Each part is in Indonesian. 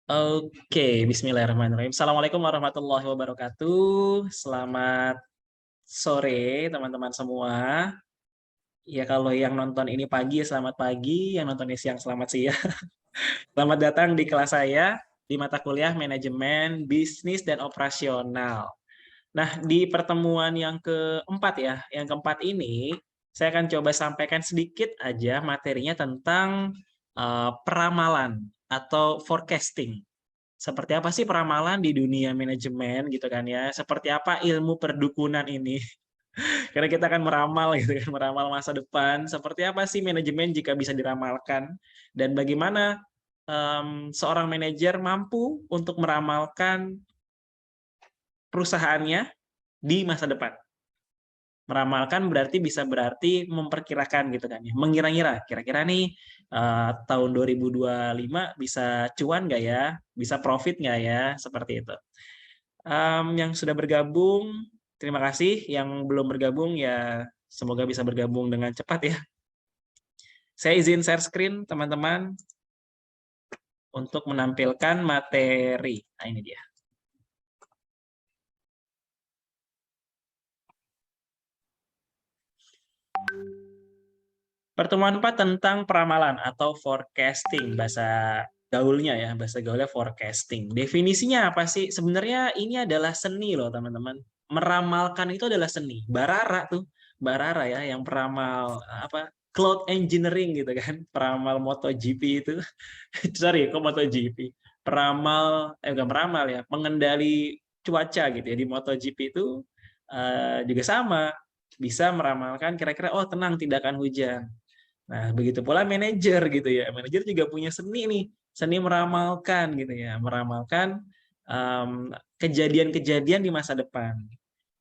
Oke, bismillahirrahmanirrahim. Assalamualaikum warahmatullahi wabarakatuh. Selamat sore, teman-teman semua. Ya, kalau yang nonton ini pagi, selamat pagi. Yang nonton ini siang, selamat siang. Selamat datang di kelas saya di mata kuliah Manajemen Bisnis dan Operasional. Nah, di pertemuan yang keempat ya, yang keempat ini, saya akan coba sampaikan sedikit aja materinya tentang peramalan atau forecasting. Seperti apa sih peramalan di dunia manajemen gitu kan ya? Seperti apa ilmu perdukunan ini? Karena kita akan meramal gitu kan, meramal masa depan. Seperti apa sih manajemen jika bisa diramalkan? Dan bagaimana seorang manajer mampu untuk meramalkan perusahaannya di masa depan? Meramalkan berarti memperkirakan gitu kan ya. Mengira-ngira, kira-kira nih tahun 2025 bisa cuan nggak ya? Bisa profit nggak ya? Seperti itu. Yang sudah bergabung, terima kasih. Yang belum bergabung ya semoga bisa bergabung dengan cepat ya. Saya izin share screen teman-teman untuk menampilkan materi. Nah, ini dia. Pertemuan 4 tentang peramalan atau forecasting, bahasa gaulnya ya, bahasa gaulnya forecasting. Definisinya apa sih? Sebenarnya ini adalah seni loh teman-teman. Meramalkan itu adalah seni. Barara tuh, Barara ya yang peramal apa? Cloud engineering gitu kan, peramal MotoGP itu. Sorry, kok MotoGP? Bukan meramal ya, mengendali cuaca gitu ya di MotoGP itu juga sama, bisa meramalkan kira-kira oh tenang tidak akan hujan. Nah, begitu pula manajer gitu ya. Manajer juga punya seni nih, seni meramalkan gitu ya, meramalkan kejadian-kejadian di masa depan.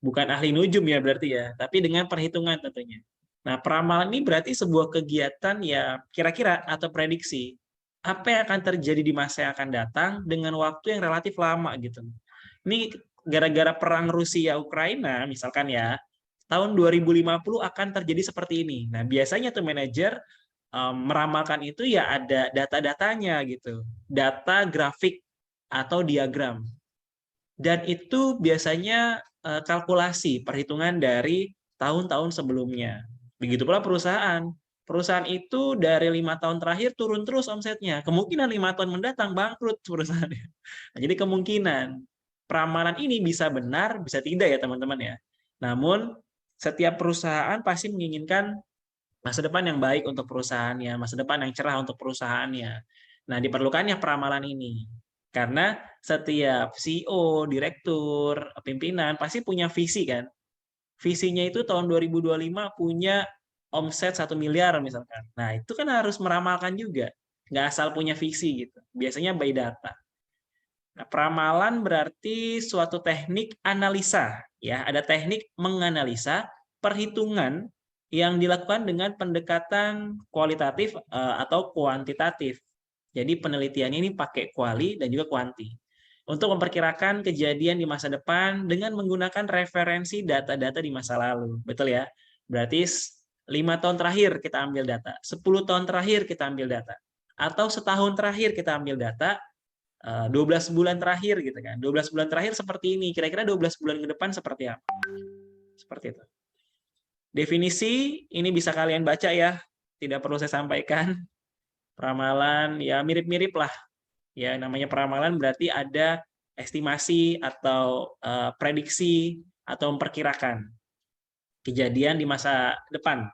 Bukan ahli nujum ya berarti ya, tapi dengan perhitungan tentunya. Nah, peramalan ini berarti sebuah kegiatan ya kira-kira atau prediksi apa yang akan terjadi di masa yang akan datang dengan waktu yang relatif lama gitu. Ini gara-gara perang Rusia Ukraina misalkan ya, tahun 2050 akan terjadi seperti ini. Nah, biasanya tuh manajer meramalkan itu ya ada data-datanya gitu. Data grafik atau diagram. Dan itu biasanya kalkulasi, perhitungan dari tahun-tahun sebelumnya. Begitu pula perusahaan. Perusahaan itu dari 5 tahun terakhir turun terus omsetnya. Kemungkinan 5 tahun mendatang bangkrut perusahaannya. Nah, jadi kemungkinan peramalan ini bisa benar, bisa tidak ya teman-teman ya. Namun setiap perusahaan pasti menginginkan masa depan yang baik untuk perusahaannya, masa depan yang cerah untuk perusahaannya. Nah, diperlukannya peramalan ini. Karena setiap CEO, direktur, pimpinan pasti punya visi kan. Visinya itu tahun 2025 punya omset 1 miliar misalkan. Nah, itu kan harus meramalkan juga. Nggak asal punya visi gitu. Biasanya by data. Nah, peramalan berarti suatu teknik analisa. Ya, ada teknik menganalisa perhitungan yang dilakukan dengan pendekatan kualitatif atau kuantitatif. Jadi penelitiannya ini pakai kuali dan juga kuanti. Untuk memperkirakan kejadian di masa depan dengan menggunakan referensi data-data di masa lalu. Betul ya? Berarti 5 tahun terakhir kita ambil data, 10 tahun terakhir kita ambil data, atau setahun terakhir kita ambil data, 12 bulan terakhir gitu kan. 12 bulan terakhir seperti ini. Kira-kira 12 bulan ke depan seperti apa? Seperti itu. Definisi ini bisa kalian baca ya. Tidak perlu saya sampaikan. Peramalan ya mirip-mirip lah. Ya namanya peramalan berarti ada estimasi atau prediksi atau memperkirakan kejadian di masa depan.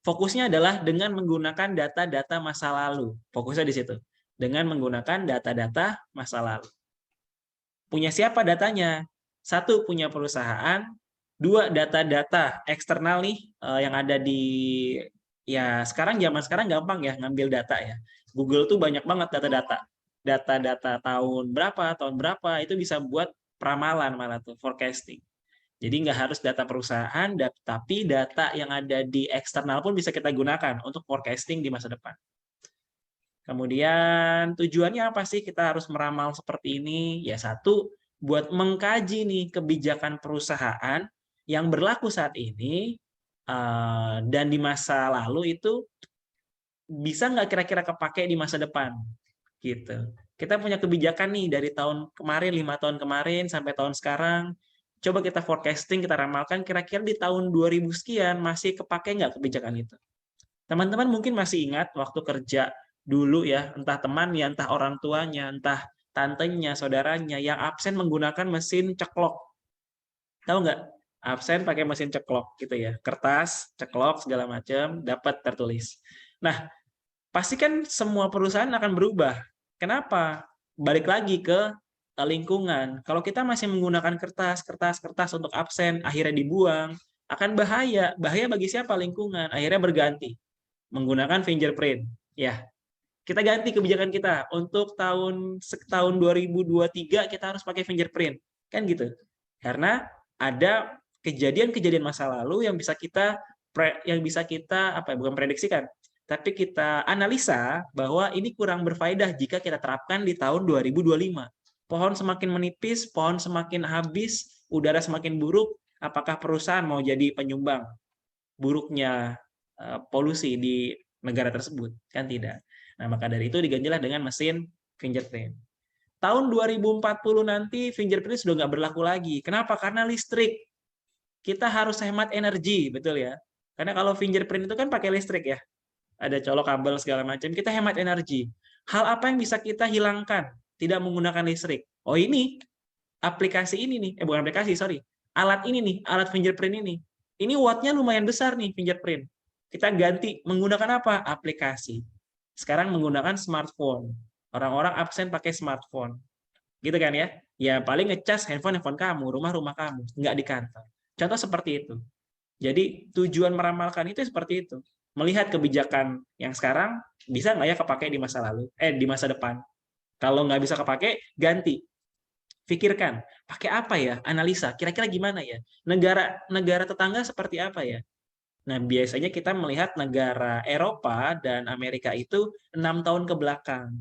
Fokusnya adalah dengan menggunakan data-data masa lalu. Fokusnya di situ. Dengan menggunakan data-data masa lalu. Punya siapa datanya? Satu, punya perusahaan. Dua, data-data eksternal nih yang ada di ya zaman sekarang gampang ya ngambil data ya. Google tuh banyak banget data-data. Data-data tahun berapa itu bisa buat peramalan malah tuh forecasting. Jadi nggak harus data perusahaan, tapi data yang ada di eksternal pun bisa kita gunakan untuk forecasting di masa depan. Kemudian tujuannya apa sih kita harus meramal seperti ini? Ya satu, buat mengkaji nih kebijakan perusahaan yang berlaku saat ini dan di masa lalu itu bisa nggak kira-kira kepake di masa depan gitu. Kita punya kebijakan nih dari tahun kemarin, 5 tahun kemarin sampai tahun sekarang. Coba kita forecasting, kita ramalkan kira-kira di tahun 2000 sekian masih kepake nggak kebijakan itu. Teman-teman mungkin masih ingat waktu kerja dulu ya, entah temannya, entah orang tuanya, entah tantenya, saudaranya yang absen menggunakan mesin ceklok. Tahu nggak? Absen pakai mesin ceklok gitu ya. Kertas, ceklok, segala macam, dapat tertulis. Nah, pasti kan semua perusahaan akan berubah. Kenapa? Balik lagi ke lingkungan. Kalau kita masih menggunakan kertas untuk absen, akhirnya dibuang, akan bahaya. Bahaya bagi siapa? Lingkungan. Akhirnya berganti menggunakan fingerprint. Ya, kita ganti kebijakan kita untuk tahun 2023 kita harus pakai fingerprint. Kan gitu. Karena ada kejadian-kejadian masa lalu yang bisa kita bukan prediksikan, tapi kita analisa bahwa ini kurang berfaedah jika kita terapkan di tahun 2025. Pohon semakin menipis, pohon semakin habis, udara semakin buruk, apakah perusahaan mau jadi penyumbang buruknya polusi di negara tersebut? Kan tidak. Nah, maka dari itu digantilah dengan mesin fingerprint. Tahun 2040 nanti fingerprint sudah nggak berlaku lagi. Kenapa? Karena listrik. Kita harus hemat energi, betul ya? Karena kalau fingerprint itu kan pakai listrik ya. Ada colok kabel segala macam, kita hemat energi. Hal apa yang bisa kita hilangkan tidak menggunakan listrik? Oh ini, aplikasi ini nih, bukan aplikasi, sorry. Alat ini nih, alat fingerprint ini. Ini wattnya lumayan besar nih fingerprint. Kita ganti menggunakan apa? Aplikasi. Sekarang menggunakan smartphone. Orang-orang absen pakai smartphone. Gitu kan ya? Ya paling ngecas handphone kamu, rumah kamu, nggak di kantor. Contoh seperti itu. Jadi tujuan meramalkan itu seperti itu. Melihat kebijakan yang sekarang bisa nggak ya kepake di masa lalu, di masa depan. Kalau nggak bisa kepake, ganti. Pikirkan, pakai apa ya? Analisa, kira-kira gimana ya? Negara tetangga seperti apa ya? Nah, biasanya kita melihat negara Eropa dan Amerika itu 6 tahun ke belakang.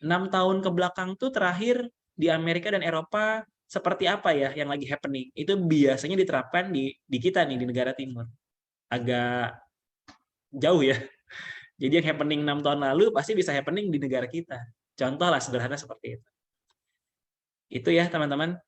6 tahun ke belakang tuh terakhir di Amerika dan Eropa seperti apa ya yang lagi happening. Itu biasanya diterapkan di kita nih, di negara timur. Agak jauh ya. Jadi yang happening 6 tahun lalu pasti bisa happening di negara kita. Contoh lah sederhana seperti itu. Itu ya teman-teman.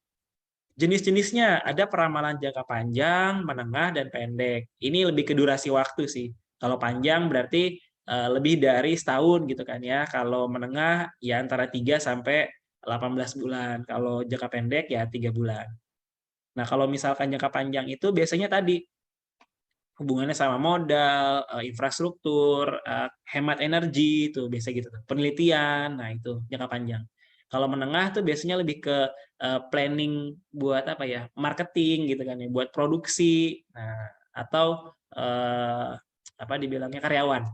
Jenis-jenisnya ada peramalan jangka panjang, menengah, dan pendek. Ini lebih ke durasi waktu sih. Kalau panjang berarti lebih dari setahun gitu kan ya. Kalau menengah ya antara 3 sampai 18 bulan. Kalau jangka pendek ya 3 bulan. Nah, kalau misalkan jangka panjang itu biasanya tadi hubungannya sama modal, infrastruktur, hemat energi itu biasa gitu. Penelitian, nah itu jangka panjang. Kalau menengah tuh biasanya lebih ke planning buat apa ya, marketing gitu kan ya, buat produksi, nah atau apa dibilangnya karyawan.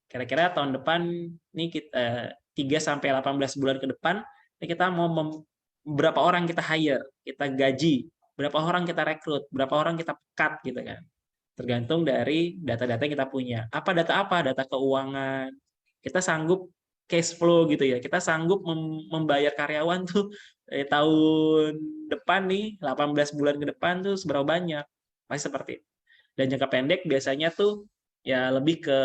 Kira-kira tahun depan nih kita 3 sampai 18 bulan ke depan ini kita mau berapa orang kita hire, kita gaji, berapa orang kita rekrut, berapa orang kita cut gitu kan. Tergantung dari data-data yang kita punya. Apa data apa? Data keuangan. Kita sanggup cash flow gitu ya. Kita sanggup membayar karyawan tuh tahun depan nih, 18 bulan ke depan tuh seberapa banyak. Pasti seperti itu. Dan jangka pendek biasanya tuh ya lebih ke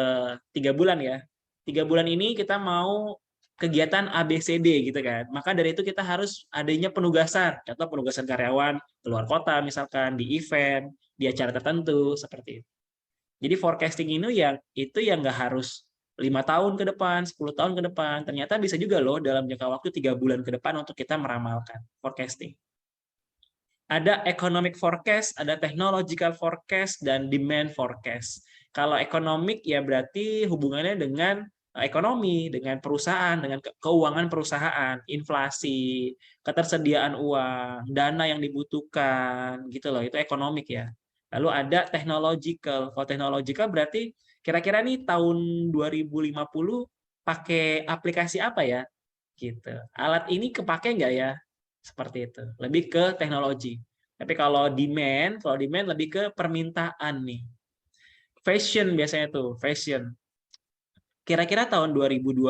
3 bulan ya. 3 bulan ini kita mau kegiatan ABCD gitu kan. Maka dari itu kita harus adanya penugasan. Contoh penugasan karyawan keluar kota misalkan, di event, di acara tertentu seperti itu. Jadi forecasting itu yang nggak harus 5 tahun ke depan, 10 tahun ke depan. Ternyata bisa juga loh dalam jangka waktu 3 bulan ke depan untuk kita meramalkan forecasting. Ada economic forecast, ada technological forecast, dan demand forecast. Kalau economic ya berarti hubungannya dengan ekonomi, dengan perusahaan, dengan keuangan perusahaan, inflasi, ketersediaan uang, dana yang dibutuhkan, gitu loh. Itu economic ya. Lalu ada technological. Kalau technological berarti kira-kira nih tahun 2050 pakai aplikasi apa ya? Gitu. Alat ini kepake nggak ya? Seperti itu. Lebih ke teknologi. Tapi kalau demand lebih ke permintaan nih. Fashion biasanya tuh, fashion. Kira-kira tahun 2025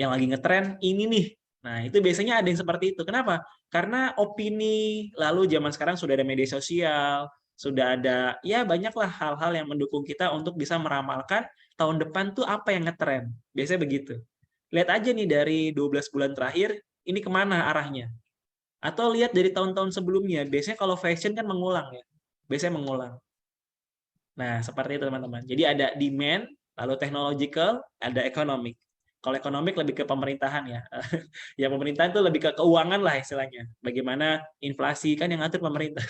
yang lagi ngetren ini nih. Nah, itu biasanya ada yang seperti itu. Kenapa? Karena opini, lalu zaman sekarang sudah ada media sosial, sudah ada, ya banyaklah hal-hal yang mendukung kita untuk bisa meramalkan tahun depan tuh apa yang ngetren. Biasanya begitu. Lihat aja nih dari 12 bulan terakhir, ini kemana arahnya. Atau lihat dari tahun-tahun sebelumnya. Biasanya kalau fashion kan mengulang ya. Biasanya mengulang. Nah, seperti itu teman-teman. Jadi ada demand, lalu technological, ada economic. Kalau economic lebih ke pemerintahan ya. Ya pemerintahan itu lebih ke keuangan lah istilahnya. Bagaimana inflasi kan yang ngatur pemerintah.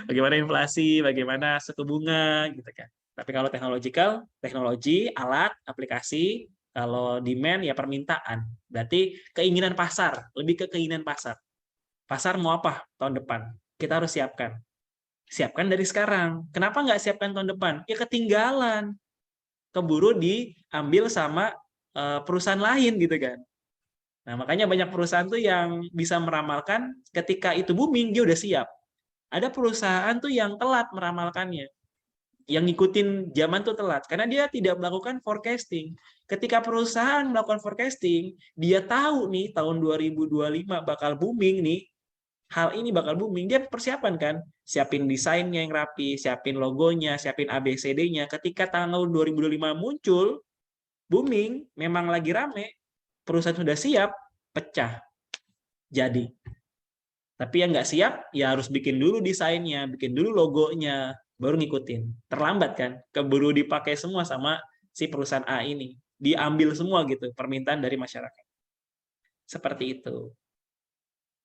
Bagaimana inflasi, bagaimana suku bunga gitu kan. Tapi kalau technological, teknologi, alat, aplikasi, kalau demand ya permintaan. Berarti keinginan pasar, lebih ke keinginan pasar. Pasar mau apa tahun depan? Kita harus siapkan. Siapkan dari sekarang. Kenapa nggak siapkan tahun depan? Ya ketinggalan. Keburu diambil sama perusahaan lain gitu kan. Nah, makanya banyak perusahaan tuh yang bisa meramalkan ketika itu booming, dia udah siap. Ada perusahaan tuh yang telat meramalkannya. Yang ngikutin zaman tuh telat. Karena dia tidak melakukan forecasting. Ketika perusahaan melakukan forecasting, dia tahu nih tahun 2025 bakal booming nih, hal ini bakal booming, dia persiapan kan, siapin desainnya yang rapi, siapin logonya, siapin ABCD-nya. Ketika tanggal 2025 muncul, booming, memang lagi rame, perusahaan sudah siap, pecah, jadi. Tapi yang nggak siap, ya harus bikin dulu desainnya, bikin dulu logonya, baru ngikutin. Terlambat kan, keburu dipakai semua sama si perusahaan A ini. Diambil semua gitu, permintaan dari masyarakat. Seperti itu.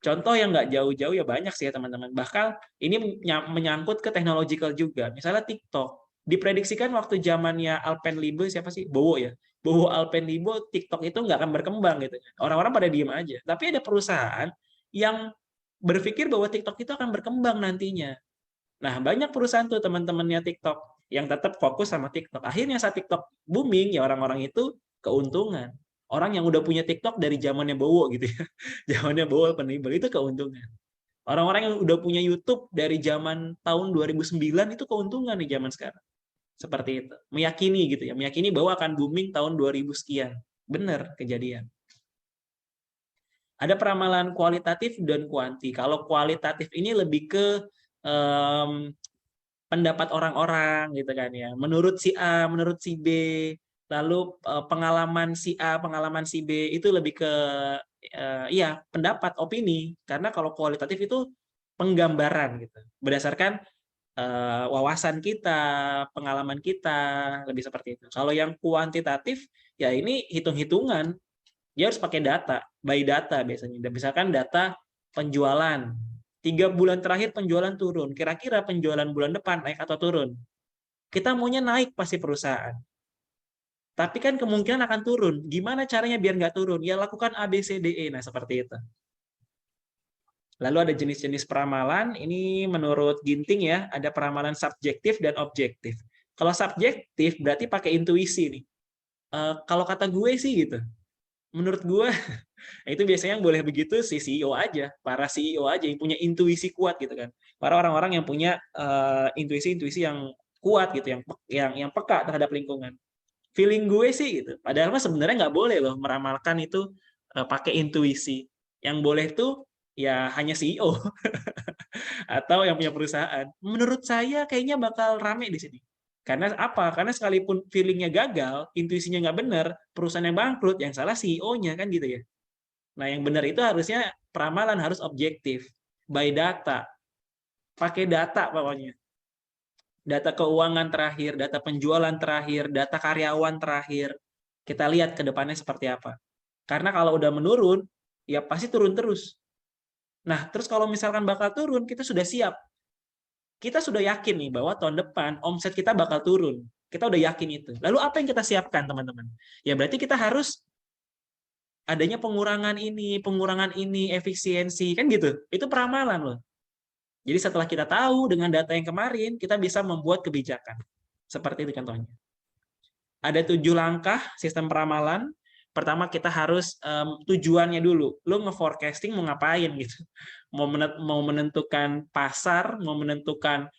Contoh yang nggak jauh-jauh ya banyak sih ya teman-teman. Bahkan ini menyangkut ke technological juga. Misalnya TikTok. Diprediksikan waktu zamannya Alpenlibe, siapa sih? Bowo ya. Bowo Alpenlibe, TikTok itu nggak akan berkembang gitu. Orang-orang pada diem aja. Tapi ada perusahaan yang berpikir bahwa TikTok itu akan berkembang nantinya. Nah, banyak perusahaan tuh teman-temannya TikTok yang tetap fokus sama TikTok. Akhirnya saat TikTok booming, ya orang-orang itu keuntungan. Orang yang udah punya TikTok dari zamannya Bowo gitu ya. Zamannya Bowo penibel itu keuntungan. Orang-orang yang udah punya YouTube dari zaman tahun 2009 itu keuntungan di zaman sekarang. Seperti itu. Meyakini gitu ya. Meyakini bahwa akan booming tahun 2000 sekian. Benar kejadian. Ada peramalan kualitatif dan kuanti. Kalau kualitatif ini lebih ke um, pendapat orang-orang gitu kan ya. Menurut si A, menurut si B, lalu pengalaman si A, pengalaman si B itu lebih ke iya, pendapat, opini. Karena kalau kualitatif itu penggambaran gitu. Berdasarkan wawasan kita, pengalaman kita, lebih seperti itu. Kalau yang kuantitatif ya ini hitung-hitungan. Dia harus pakai data, by data biasanya. Dan misalkan data penjualan. 3 bulan terakhir penjualan turun. Kira-kira penjualan bulan depan naik atau turun? Kita maunya naik pasti perusahaan. Tapi kan kemungkinan akan turun. Gimana caranya biar nggak turun? Ya lakukan A, B, C, D, E. Nah, seperti itu. Lalu ada jenis-jenis peramalan. Ini menurut Ginting ya, ada peramalan subjektif dan objektif. Kalau subjektif berarti pakai intuisi nih. Kalau kata gue sih gitu. Menurut gue itu biasanya yang boleh begitu si CEO aja, para CEO aja yang punya intuisi kuat gitu kan. Para orang-orang yang punya intuisi-intuisi yang kuat gitu, yang peka terhadap lingkungan. Feeling gue sih gitu. Padahal mah sebenarnya nggak boleh loh meramalkan itu pakai intuisi. Yang boleh tuh ya hanya CEO atau yang punya perusahaan. Menurut saya kayaknya bakal rame di sini. Karena apa? Karena sekalipun feelingnya gagal, intuisinya nggak benar, perusahaannya bangkrut, yang salah CEO-nya kan gitu ya. Nah, yang benar itu harusnya peramalan harus objektif, by data, pakai data pokoknya. Data keuangan terakhir, data penjualan terakhir, data karyawan terakhir. Kita lihat ke depannya seperti apa. Karena kalau udah menurun, ya pasti turun terus. Nah, terus kalau misalkan bakal turun, kita sudah siap. Kita sudah yakin nih bahwa tahun depan omset kita bakal turun. Kita udah yakin itu. Lalu apa yang kita siapkan, teman-teman? Ya berarti kita harus adanya pengurangan ini, efisiensi, kan gitu. Itu peramalan loh. Jadi setelah kita tahu dengan data yang kemarin, kita bisa membuat kebijakan. Seperti itu contohnya. Ada 7 langkah sistem peramalan. Pertama kita harus tujuannya dulu. Lo nge-forecasting mau ngapain gitu. Mau menentukan pasar, mau menentukan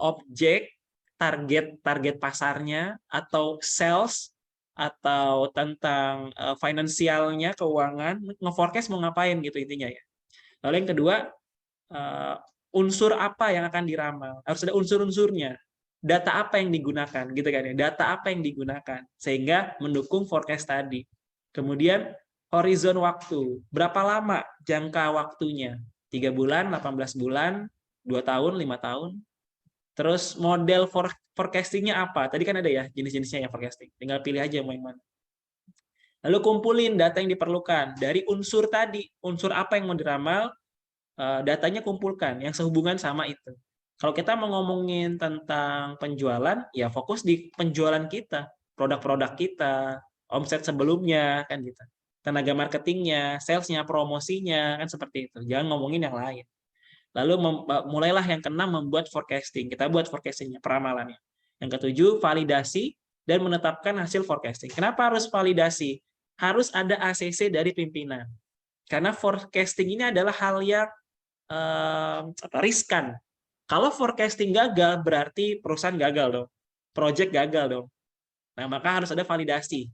objek, target pasarnya, atau sales, atau tentang finansialnya, keuangan, nge-forecast mau ngapain gitu intinya ya. Lalu yang kedua, unsur apa yang akan diramal? Harus ada unsur-unsurnya. Data apa yang digunakan gitu kan ya. Data apa yang digunakan sehingga mendukung forecast tadi. Kemudian horizon waktu, berapa lama jangka waktunya? 3 bulan, 18 bulan, 2 tahun, 5 tahun. Terus model forecasting-nya apa? Tadi kan ada ya jenis-jenisnya ya forecasting. Tinggal pilih aja mau yang mana. Lalu kumpulin data yang diperlukan dari unsur tadi. Unsur apa yang mau diramal, datanya kumpulkan yang sehubungan sama itu. Kalau kita mau ngomongin tentang penjualan, ya fokus di penjualan kita, produk-produk kita, omset sebelumnya, kan gitu. Tenaga marketingnya, salesnya, promosinya, kan seperti itu. Jangan ngomongin yang lain. Lalu mulailah yang keenam membuat forecasting. Kita buat forecastingnya, peramalannya. Yang ketujuh, validasi dan menetapkan hasil forecasting. Kenapa harus validasi? Harus ada ACC dari pimpinan. Karena forecasting ini adalah hal yang riskan. Kalau forecasting gagal, berarti perusahaan gagal dong. Project gagal dong. Nah, maka harus ada validasi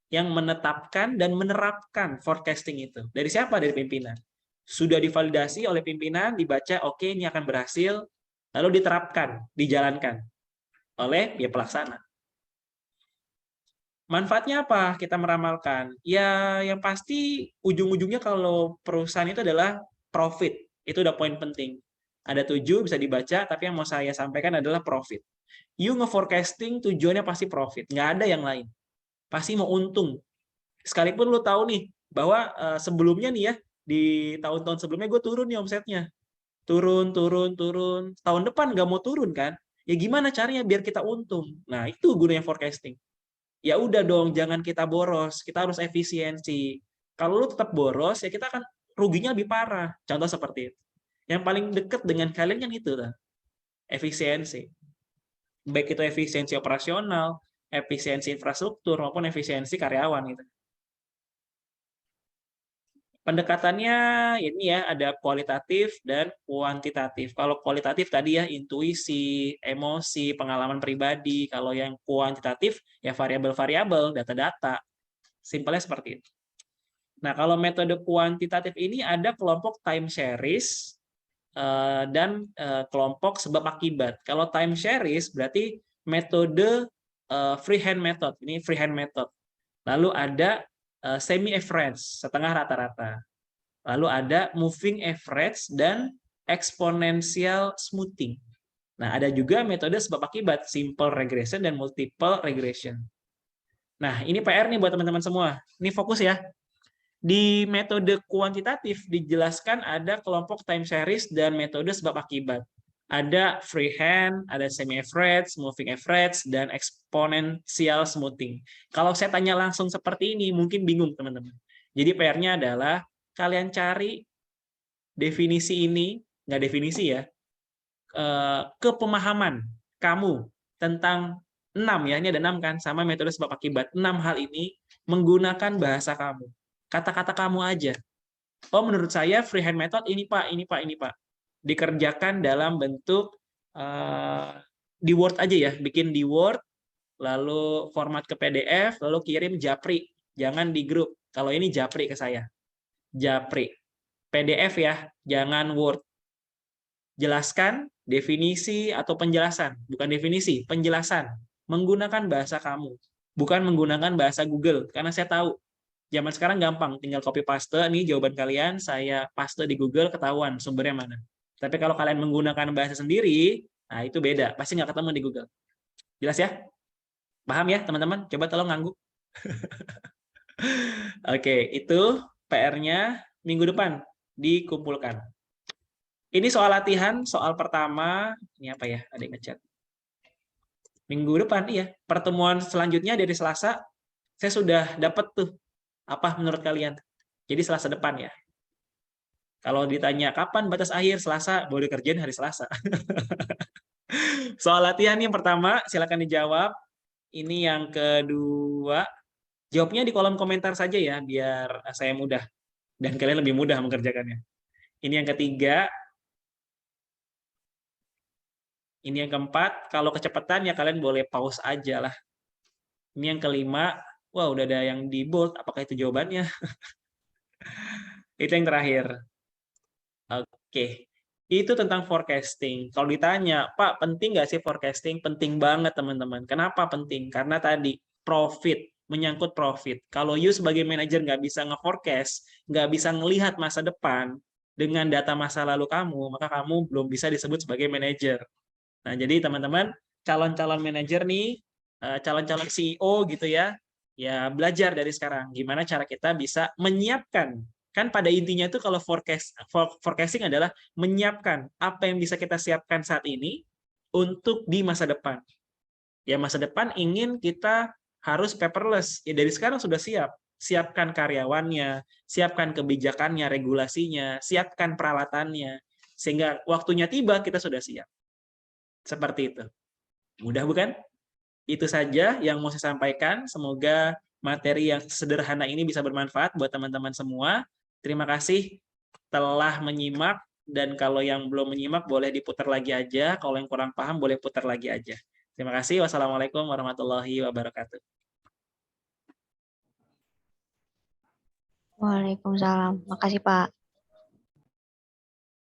yang menetapkan dan menerapkan forecasting itu. Dari siapa? Dari pimpinan. Sudah divalidasi oleh pimpinan, dibaca, oke, ini akan berhasil, lalu diterapkan, dijalankan oleh ya pelaksana. Manfaatnya apa kita meramalkan? Ya, yang pasti ujung-ujungnya kalau perusahaan itu adalah profit. Itu udah poin penting. Ada 7, bisa dibaca, tapi yang mau saya sampaikan adalah profit. You nge-forecasting tujuannya pasti profit. Nggak ada yang lain. Pasti mau untung. Sekalipun lu tahu nih, bahwa sebelumnya nih ya, di tahun-tahun sebelumnya gue turun nih omsetnya. Turun, turun, turun. Tahun depan nggak mau turun kan? Ya gimana caranya biar kita untung? Nah, itu gunanya forecasting. Ya udah dong, jangan kita boros, kita harus efisiensi. Kalau lu tetap boros, ya kita akan ruginya lebih parah. Contoh seperti itu. Yang paling dekat dengan kalian kan itu, efisiensi. Baik itu efisiensi operasional, efisiensi infrastruktur, maupun efisiensi karyawan. Gitu. Pendekatannya ini ya, ada kualitatif dan kuantitatif. Kalau kualitatif tadi ya intuisi, emosi, pengalaman pribadi. Kalau yang kuantitatif ya variabel-variabel, data-data. Simpelnya seperti itu. Nah, kalau metode kuantitatif ini ada kelompok time series dan kelompok sebab akibat. Kalau time series berarti metode freehand method. Ini freehand method. Lalu ada semi average, setengah rata-rata. Lalu ada moving average dan exponential smoothing. Nah, ada juga metode sebab akibat, simple regression dan multiple regression. Nah, ini PR nih buat teman-teman semua. Ini fokus ya. Di metode kuantitatif dijelaskan ada kelompok time series dan metode sebab akibat. Ada freehand, ada semi average, moving average, dan exponential smoothing. Kalau saya tanya langsung seperti ini, mungkin bingung teman-teman. Jadi PR-nya adalah kalian cari definisi ini, nggak definisi ya, kepemahaman kamu tentang 6 ya, ini ada 6 kan, sama metode sebab akibat. 6 hal ini menggunakan bahasa kamu. Kata-kata kamu aja. Oh, menurut saya freehand method ini Pak, ini Pak, ini Pak. Dikerjakan dalam bentuk di Word aja ya, bikin di Word, lalu format ke PDF, lalu kirim Japri. Jangan di grup. Kalau ini Japri ke saya. Japri. PDF ya, jangan Word. Jelaskan definisi atau penjelasan, bukan definisi, penjelasan. Menggunakan bahasa kamu, bukan menggunakan bahasa Google. Karena saya tahu, zaman sekarang gampang, tinggal copy paste, nih jawaban kalian, saya paste di Google, ketahuan sumbernya mana. Tapi kalau kalian menggunakan bahasa sendiri, nah itu beda, pasti nggak ketemu di Google. Jelas ya? Paham ya teman-teman? Coba tolong ngangguk. Oke, itu PR-nya minggu depan dikumpulkan. Ini soal latihan, soal pertama, ini apa ya? Ada yang ngechat. Minggu depan, iya. Pertemuan selanjutnya dari Selasa, saya sudah dapat tuh. Apa menurut kalian? Jadi Selasa depan ya. Kalau ditanya kapan batas akhir, Selasa, boleh kerjain hari Selasa. Soal latihan yang pertama, silakan dijawab. Ini yang kedua, jawabnya di kolom komentar saja ya, biar saya mudah. Dan kalian lebih mudah mengerjakannya. Ini yang ketiga. Ini yang keempat, kalau kecepatan ya kalian boleh pause aja lah. Ini yang kelima, wah udah ada yang di bold, apakah itu jawabannya? Itu yang terakhir. Oke, itu tentang forecasting. Kalau ditanya, Pak, penting nggak sih forecasting? Penting banget, teman-teman. Kenapa penting? Karena tadi, profit. menyangkut profit. Kalau you sebagai manajer nggak bisa nge-forecast, nggak bisa ngelihat masa depan dengan data masa lalu kamu, maka kamu belum bisa disebut sebagai manajer. Nah, jadi teman-teman, calon-calon manajer nih, calon-calon CEO gitu ya, ya belajar dari sekarang gimana cara kita bisa menyiapkan. Kan pada intinya itu kalau forecasting adalah menyiapkan apa yang bisa kita siapkan saat ini untuk di masa depan. Ya masa depan ingin kita harus paperless. Ya dari sekarang sudah siap. Siapkan karyawannya, siapkan kebijakannya, regulasinya, siapkan peralatannya. Sehingga waktunya tiba kita sudah siap. Seperti itu. Mudah bukan? Itu saja yang mau saya sampaikan. Semoga materi yang sederhana ini bisa bermanfaat buat teman-teman semua. Terima kasih telah menyimak, dan kalau yang belum menyimak boleh diputar lagi aja. Kalau yang kurang paham boleh putar lagi aja. Terima kasih. Wassalamualaikum warahmatullahi wabarakatuh. Waalaikumsalam. Makasih Pak.